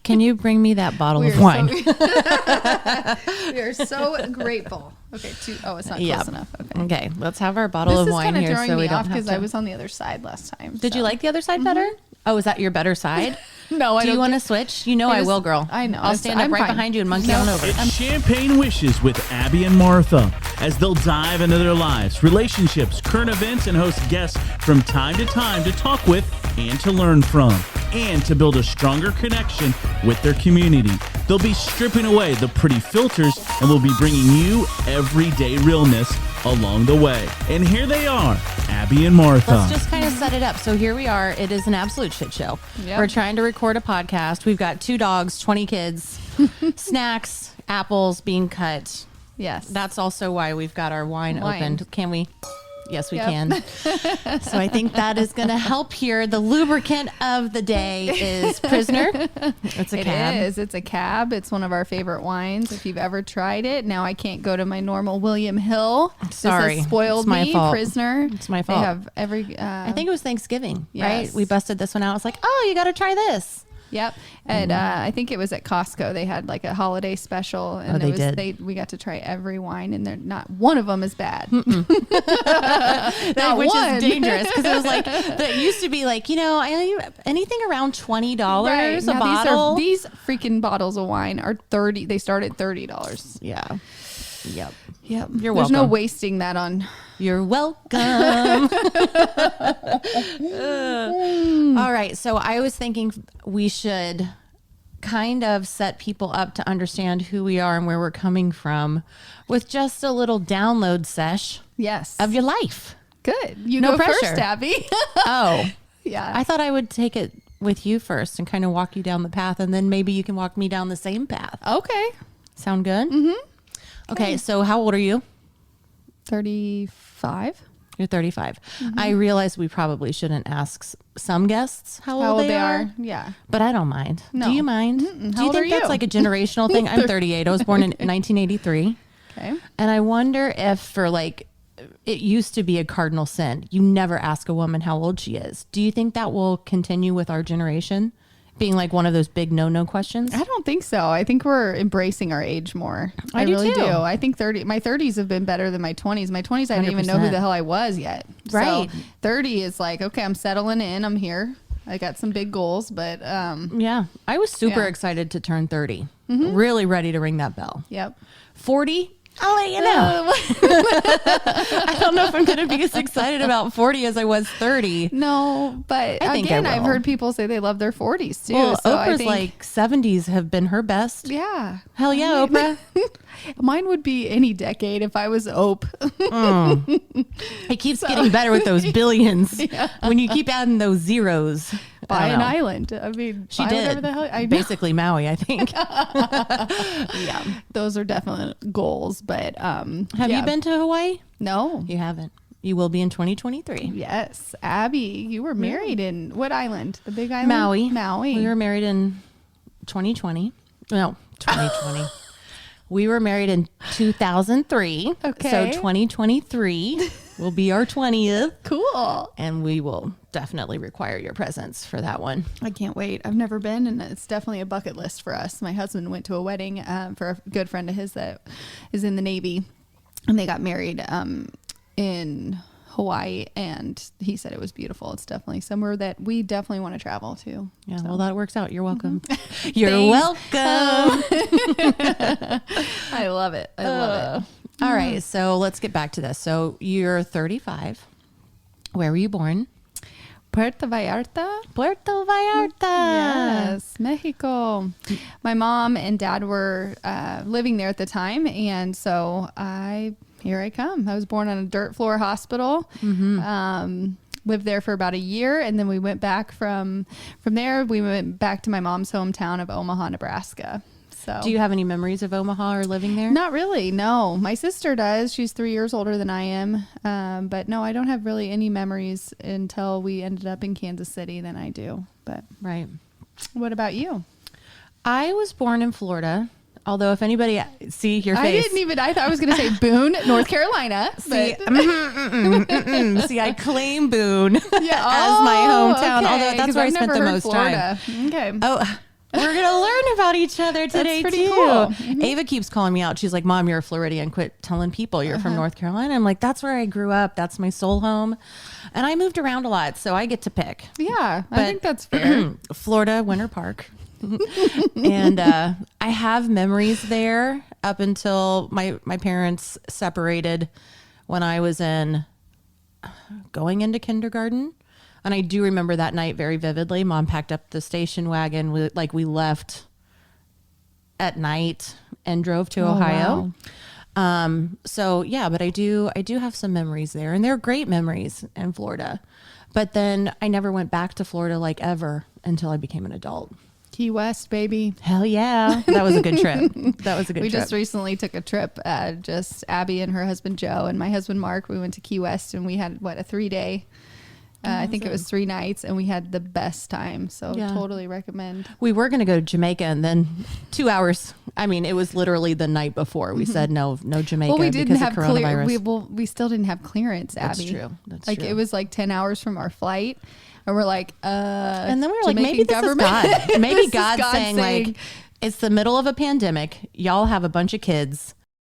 Can you bring me that bottle of wine? We are so grateful. Okay, it's not close enough. Okay, let's have our bottle of wine here so we don't have because to. I was on the other side last time. Did you like the other side better? Oh, is that your better side? No, I don't. Do you want to switch? You know I will, girl. I know. I'll stand up right behind you and monkey on over. It's Champagne Wishes with Abby and Martha as they'll dive into their lives, relationships, current events, and host guests from time to time to talk with and to learn from, and to build a stronger connection with their community. They'll be stripping away the pretty filters and will be bringing you everyday realness along the way. And here they are, Abby and Martha. Let's just kind of set it up. So here we are. It is an absolute shit show. Yep. We're trying to record a podcast. We've got 2 dogs, 20 kids, snacks, apples being cut. Yes. That's also why we've got our wine opened. Can we? Yes, we Yep. can. So I think that is going to help here. The lubricant of the day is Prisoner. It's a cab. It is. It's a cab. It's one of our favorite wines. If you've ever tried it, now I can't go to my normal William Hill. Sorry. This has spoiled It's my me. fault. Prisoner. It's my fault. They have every. I think it was Thanksgiving, Yes. right? We busted this one out. I was like, oh, you got to try this. Yep. And I think it was at Costco. They had like a holiday special, and Oh, they did. we got to try every wine, and they're not one of them is bad. Which one. is dangerous because it was like that used to be like, anything around $20 Right. a Now bottle. These freaking bottles of wine are $30. They start at $30. Yeah. Yep. Yep. You're There's no welcome. wasting that on. You're welcome. All right. So I was thinking we should kind of set people up to understand who we are and where we're coming from with just a little download sesh Yes. of your life. Good. You No go pressure. first, Abby. Oh, Yeah. I thought I would take it with you first and kind of walk you down the path, and then maybe you can walk me down the same path. Okay. Sound good? Mm-hmm. Okay. So how old are you? 35. You're 35. I realize we probably shouldn't ask some guests how old they are. Yeah. But I don't mind. No. Do you mind? Do How you old are think that's you? like a generational thing? I'm 38. I was born in 1983. Okay. And I wonder if for like, it used to be a cardinal sin. You never ask a woman how old she is. Do you think that will continue with our generation being like one of those big no-no questions? I don't think so. I think we're embracing our age more. I do really too. do. I think my 30s have been better than my 20s. My 20s, I didn't even know who 100%. the hell I was yet. Right. So 30 is like, okay, I'm settling in. I'm here. I got some big goals, but Yeah. I was super Yeah. excited to turn 30. Really ready to ring that bell. yep. 40? I'll let you know. I don't know if I'm going to be as excited about 40 as I was 30. No, but I think I again, I've will. heard people say they love their 40s too. Well, so I Oprah's think, like 70s have been her best. yeah. Hell yeah, Oprah. Mine would be any decade if I was Ope. It keeps getting better with those billions. When you keep adding those zeros. I Buy don't an know. island. I mean, She buy whatever did. the hell I know. Basically Maui, I think. Yeah, those are definite goals. But Have yeah. you been to Hawaii? No. You haven't. You will be in 2023. Yes, Abby, you were married in what island? The Big Island, Maui. Maui. We were married in 2020. No, 2020. We were married in 2003. Okay. So 2023 will be our 20th. Cool. And we will definitely require your presence for that one. I can't wait. I've never been, and it's definitely a bucket list for us. My husband went to a wedding for a good friend of his that is in the Navy, and they got married in Hawaii, and he said it was beautiful. It's definitely somewhere that we definitely want to travel to. Yeah, So. well, that works out. You're welcome. You're Thanks. welcome. I love it. I love it. All right, so let's get back to this. So you're 35. Where were you born? Puerto Vallarta. Puerto Vallarta. Yes, Mexico. My mom and dad were living there at the time, and so here I come. I was born on a dirt floor hospital. Lived there for about a year, and then we went back from there. We went back to my mom's hometown of Omaha, Nebraska. So Do you have any memories of Omaha or living there? not really, no. My sister does. She's 3 years older than I am. But no, I don't have really any memories until we ended up in Kansas City. Then I do. But Right. what about you? I was born in Florida. Although if anybody see your face. I thought I was going to say Boone, North Carolina. See, but- see, I claim Boone Yeah, as my hometown. okay, Although that's 'cause where I I've spent never the heard most Florida. time. Okay. Oh, We're gonna learn about each other today pretty too. cool. Ava keeps calling me out. She's like, "Mom, you're a Floridian. Quit telling people you're from North Carolina." I'm like, "That's where I grew up. That's my soul home." And I moved around a lot, so I get to pick. Yeah, I But- think that's fair. Florida, Winter Park. And I have memories there up until my parents separated when I was going into kindergarten. And I do remember that night very vividly. Mom packed up the station wagon. We left at night and drove to Ohio. Wow. So yeah, but I do have some memories there, and they're great memories in Florida. But then I never went back to Florida like ever until I became an adult. Key West, baby. Hell yeah. That was a good trip. We just recently took a trip, just Abby and her husband Joe and my husband Mark. We went to Key West and we had a 3-day. I think it was 3 nights, and we had the best time. So Yeah. totally recommend. We were going to go to Jamaica, and then 2 hours. I mean, it was literally the night before. We said no Jamaica Well, we didn't because have of coronavirus. we still didn't have clearance, That's Abby. true. That's like true. it was like 10 hours from our flight, and we're like, And then we were like, Jamaican maybe this government? is God. Maybe This is God's God saying, like, it's the middle of a pandemic. Y'all have a bunch of kids.